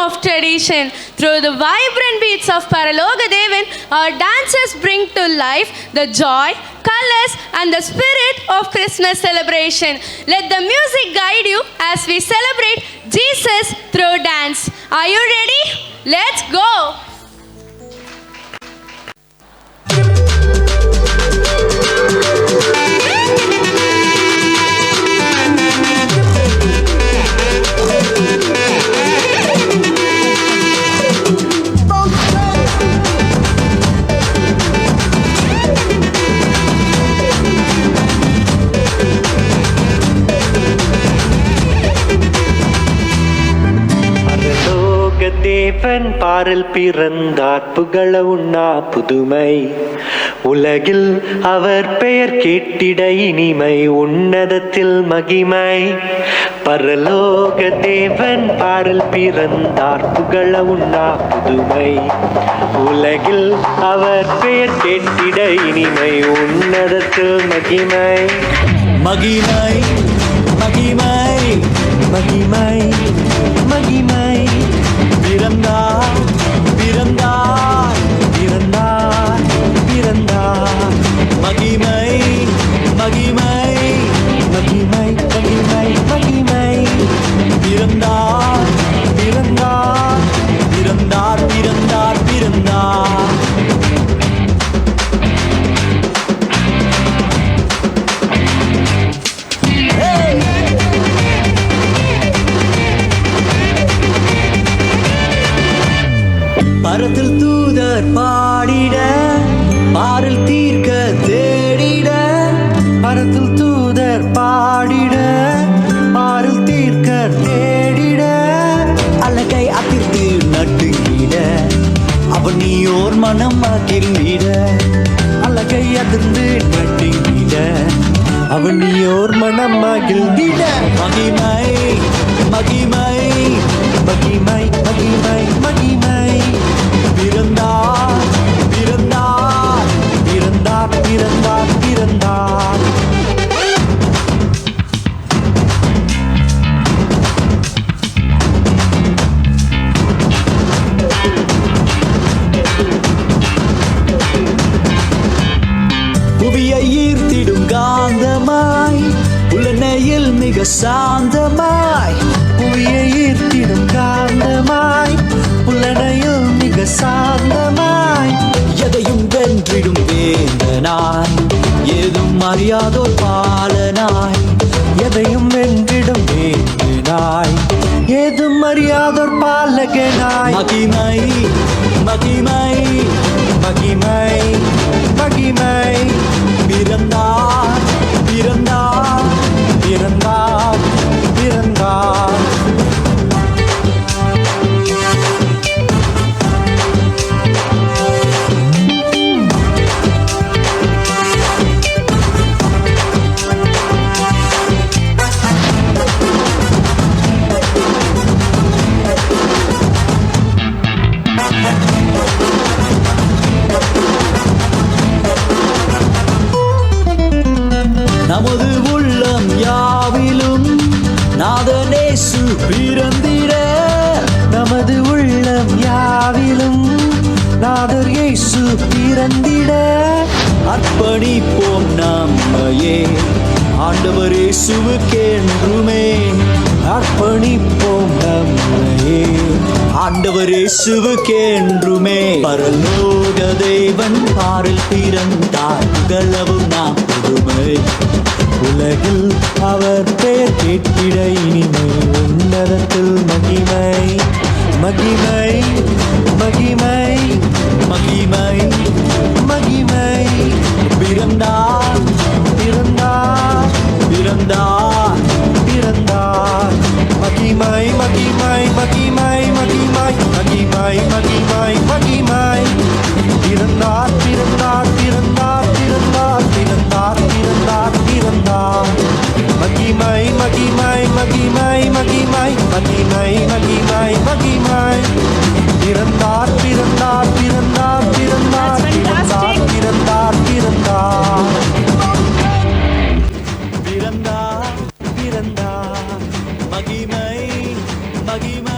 of tradition. Through the vibrant beats of Paralogadevan, our dancers bring to life the joy, colors and the spirit of Christmas celebration. Let the music guide you as we celebrate Jesus through dance. Are you ready? Let's go! தேவன் பாரில் பிறந்தார் புகழ உண்ணா புதுமை உலகில் அவர் பெயர் கேட்டிட இனிமை உன்னதத்தில் மகிமை பரலோக தேவன் பாரில் பிறந்தார் புகழ உண்ணா புதுமை உலகில் அவர் பெயர் கேட்டிட இனிமை உன்னதத்தில் மகிமை மகிமை மகிமை மகிமை மகிமை பிறந்தார் பிறந்தார் பிறந்தார் பிறந்தார் மகிமை மகிமை மகிமை மகிமை மகிமை பிறந்தார் பிறந்தார் பிறந்தார் பிறந்தார் பிறந்தார் பரத்தில் தூதர் பாடிட பாரில் தீர்க்க தேடிட பரத்தில் தூதர் பாடிட பாரில் தீர்க்க தேடிட அழகை அதிர்ந்து நட்டுங்கிட அவனியோர் மனம் மகிழ்ந்திட அழகை அதிர்ந்து நட்டுங்கிட அவனியோர் மனம் மகிழ்ந்திட மகிமை மகிமை மகிமை மகிமை மகிமை பிறந்தார் பிறந்தார் பிறந்தார் பிறந்தார் பிறந்தார் புவியை ஈர்த்திடும் காந்தமாய் உலனையில் மிக சாந்தமாய் புவியை ஈர்த்திடும் காந்தமாய் புலனையில் மிக சாந்தமாய் எதையும் வென்றிடும் வேந்தனாய் ஏதும் அறியாதோர் பாலனாய் எதையும் வென்றிடும் வேந்தனாய் ஏதும் அறியாதோர் பாலகனாய் மகிமை மகிமை மகிமை மகிமை பிறந்தார் பிறந்தார் பிறந்தார் பிறந்தார் நமது உள்ளம் யாவிலும் நாதனேசு பிறந்திட நமது உள்ளம் யாவிலும் நாதர் இயேசு பிறந்திட அர்ப்பணிப்போம் நம்மையே ஆண்டவர் இயேசுவுக்கென்றுமே அர்ப்பணிப்போம் நம்மையே ஆண்டவர் இயேசுவுக்கென்றுமே பரலோக தேவன் பாரில் பிறந்தார் புகழவும் நாம் புதுமை உலகில் அவர் பெயர் கேட்டிட இனிமை உன்னதத்தில் மகிமை மகிமை மகிமை மகிமை மகிமை பிறந்தார் பிறந்தார் பிறந்தார் பிறந்தார் மகிமை மகிமை மகிமை மகிமை மகிமை மகிமை மகிமை பிறந்தார் பிறந்தார் பிறந்தார் பிறந்தார் பிறந்தார் பிறந்தார் பிறந்தார் மகிமை மகிமை மகிமை மகிமை மகிமை மகிமை மகிமை பிறந்தார் பிறந்தார் பிறந்தார் பிறந்தார் பிறந்தார் பிறந்தார் பிறந்தார் பிறந்தார் பிறந்தார் மகிமை மகிமை